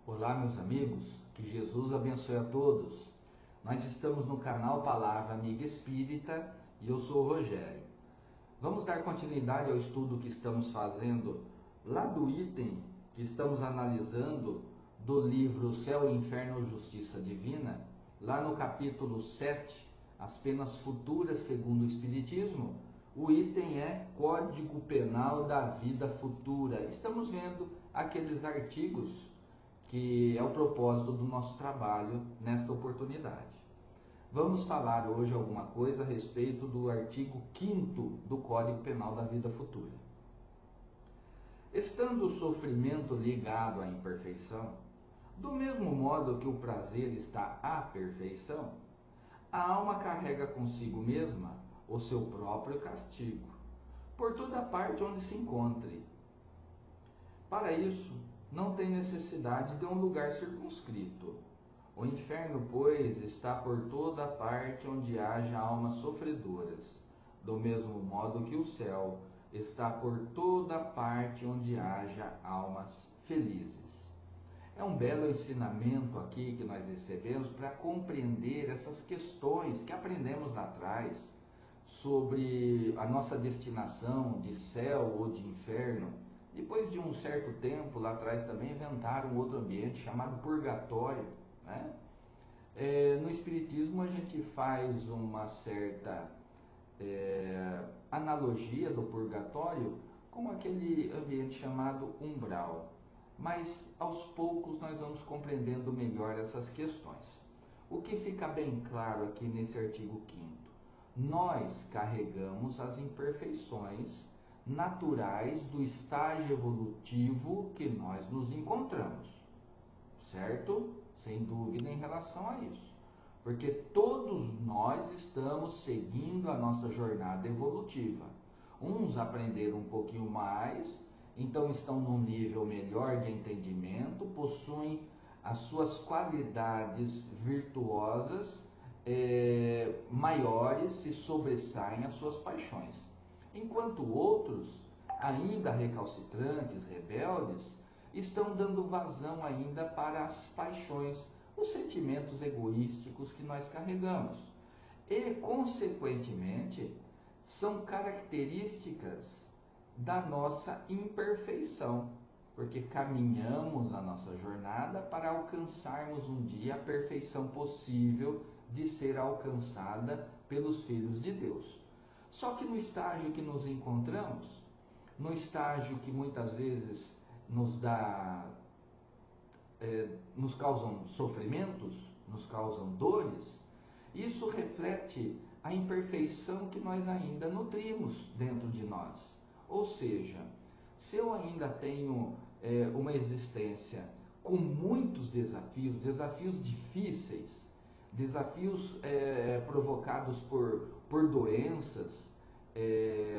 Olá, meus amigos, que Jesus abençoe a todos. Nós estamos no canal Palavra Amiga Espírita e eu sou o Rogério. Vamos dar continuidade ao estudo que estamos fazendo lá do item que estamos analisando do livro Céu, Inferno, Justiça Divina, lá no capítulo 7, As Penas Futuras segundo o Espiritismo. O item é Código Penal da Vida Futura. Estamos vendo aqueles artigos que é o propósito do nosso trabalho nesta oportunidade. Vamos falar hoje alguma coisa a respeito do artigo 5º do Código Penal da Vida Futura. Estando o sofrimento ligado à imperfeição, do mesmo modo que o prazer está à perfeição, a alma carrega consigo mesma o seu próprio castigo, por toda parte onde se encontre. Para isso, não tem necessidade de um lugar circunscrito. O inferno, pois, está por toda parte onde haja almas sofredoras, do mesmo modo que o céu está por toda parte onde haja almas felizes. É um belo ensinamento aqui que nós recebemos para compreender essas questões que aprendemos lá atrás sobre a nossa destinação de céu ou de inferno. Depois de um certo tempo, lá atrás também inventaram outro ambiente chamado purgatório, né? No Espiritismo a gente faz uma certa analogia do purgatório com aquele ambiente chamado umbral. Mas aos poucos nós vamos compreendendo melhor essas questões. O que fica bem claro aqui nesse artigo 5º? Nós carregamos as imperfeições naturais do estágio evolutivo que nós nos encontramos, certo? Sem dúvida em relação a isso, porque todos nós estamos seguindo a nossa jornada evolutiva. Uns aprenderam um pouquinho mais, então estão num nível melhor de entendimento, possuem as suas qualidades virtuosas maiores, se sobressaem as suas paixões. Enquanto outros, ainda recalcitrantes, rebeldes, estão dando vazão ainda para as paixões, os sentimentos egoísticos que nós carregamos. E, consequentemente, são características da nossa imperfeição, porque caminhamos a nossa jornada para alcançarmos um dia a perfeição possível de ser alcançada pelos filhos de Deus. Só que no estágio que nos encontramos, no estágio que muitas vezes nos causam sofrimentos, nos causam dores, isso reflete a imperfeição que nós ainda nutrimos dentro de nós. Ou seja, se eu ainda tenho uma existência com muitos desafios difíceis, desafios provocados por doenças,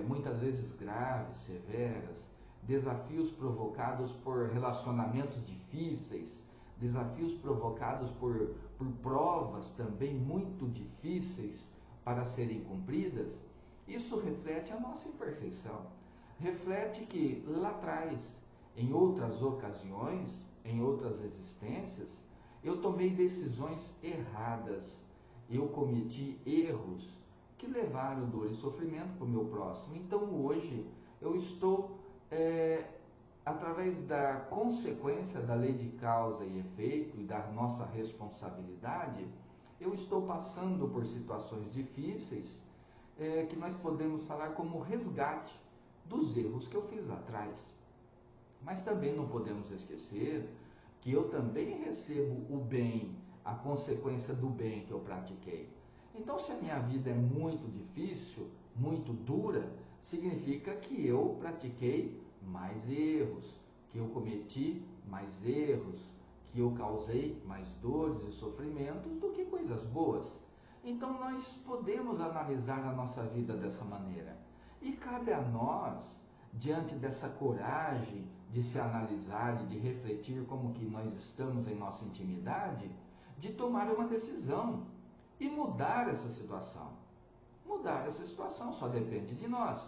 muitas vezes graves, severas, desafios provocados por relacionamentos difíceis, desafios provocados por provas também muito difíceis para serem cumpridas. Isso reflete a nossa imperfeição. Reflete que lá atrás, em outras ocasiões, em outras existências, eu tomei decisões erradas, eu cometi erros que levaram dor e sofrimento para o meu próximo. Então hoje eu estou, através da consequência da lei de causa e efeito e da nossa responsabilidade, eu estou passando por situações difíceis que nós podemos falar como resgate dos erros que eu fiz lá atrás. Mas também não podemos esquecer que eu também recebo o bem, a consequência do bem que eu pratiquei. Então, se a minha vida é muito difícil, muito dura, significa que eu pratiquei mais erros, que eu cometi mais erros, que eu causei mais dores e sofrimentos do que coisas boas. Então, nós podemos analisar a nossa vida dessa maneira. E cabe a nós, diante dessa coragem de se analisar e de refletir como que nós estamos em nossa intimidade, de tomar uma decisão e mudar essa situação. Mudar essa situação só depende de nós,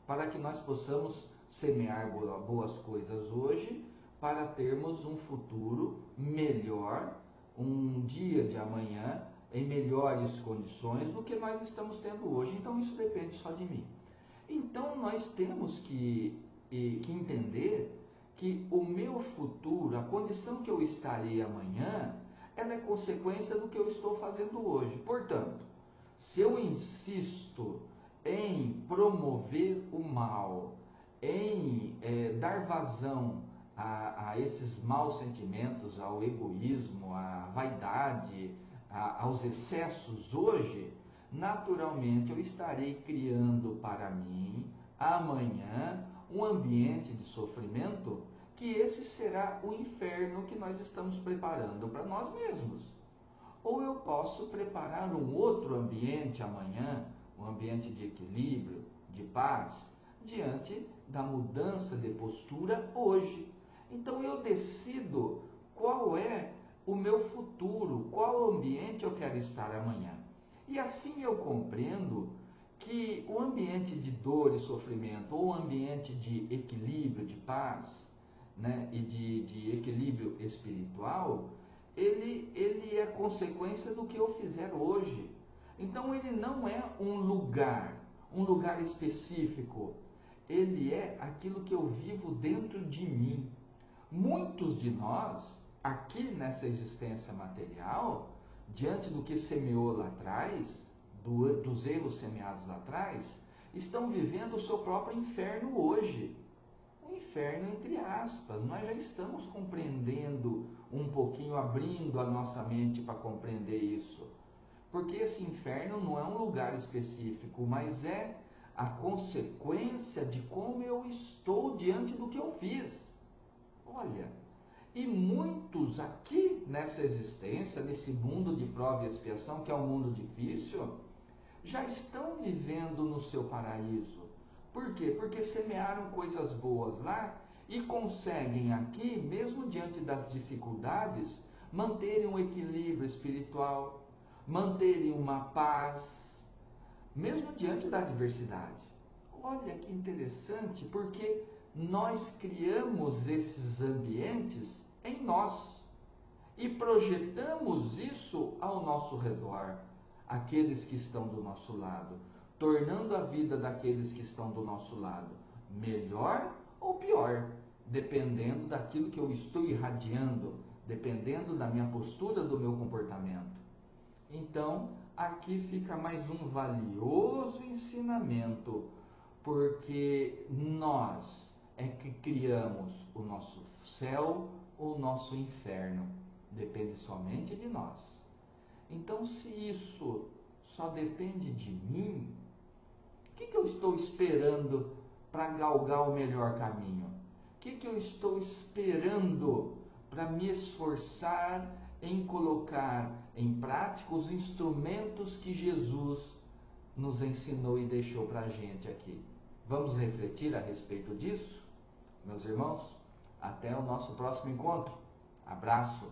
para que nós possamos semear boas coisas hoje, para termos um futuro melhor, um dia de amanhã em melhores condições do que nós estamos tendo hoje. Então isso depende só de mim. Então nós temos que entender que o meu futuro, a condição que eu estarei amanhã, ela é consequência do que eu estou fazendo hoje. Portanto, se eu insisto em promover o mal, em dar vazão a esses maus sentimentos, ao egoísmo, à vaidade, aos excessos hoje, naturalmente eu estarei criando para mim, amanhã, um ambiente de sofrimento, que esse será o inferno que nós estamos preparando para nós mesmos. Ou eu posso preparar um outro ambiente amanhã, um ambiente de equilíbrio, de paz, diante da mudança de postura hoje. Então eu decido qual é o meu futuro, qual ambiente eu quero estar amanhã. E assim eu compreendo que o ambiente de dor e sofrimento, ou o ambiente de equilíbrio, de paz, né, e de equilíbrio espiritual, ele é consequência do que eu fizer hoje. Então ele não é um lugar específico. Ele é aquilo que eu vivo dentro de mim. Muitos de nós, aqui nessa existência material, diante do que semeou lá atrás, dos erros semeados lá atrás, estão vivendo o seu próprio inferno hoje. Um inferno entre aspas. Nós já estamos compreendendo um pouquinho, abrindo a nossa mente para compreender isso. Porque esse inferno não é um lugar específico, mas é a consequência de como eu estou diante do que eu fiz. Olha, e muitos aqui nessa existência, nesse mundo de prova e expiação, que é um mundo difícil, já estão vivendo no seu paraíso. Por quê? Porque semearam coisas boas lá e conseguem aqui, mesmo diante das dificuldades, manterem um equilíbrio espiritual, manterem uma paz, mesmo diante da adversidade. Olha que interessante, porque nós criamos esses ambientes em nós e projetamos isso ao nosso redor, aqueles que estão do nosso lado, tornando a vida daqueles que estão do nosso lado melhor ou pior, dependendo daquilo que eu estou irradiando, dependendo da minha postura, do meu comportamento. Então, aqui fica mais um valioso ensinamento, porque nós é que criamos o nosso céu ou o nosso inferno. Depende somente de nós. Então, se isso só depende de mim, o que eu estou esperando para galgar o melhor caminho? O que eu estou esperando para me esforçar em colocar em prática os instrumentos que Jesus nos ensinou e deixou para a gente aqui? Vamos refletir a respeito disso? Meus irmãos, até o nosso próximo encontro. Abraço!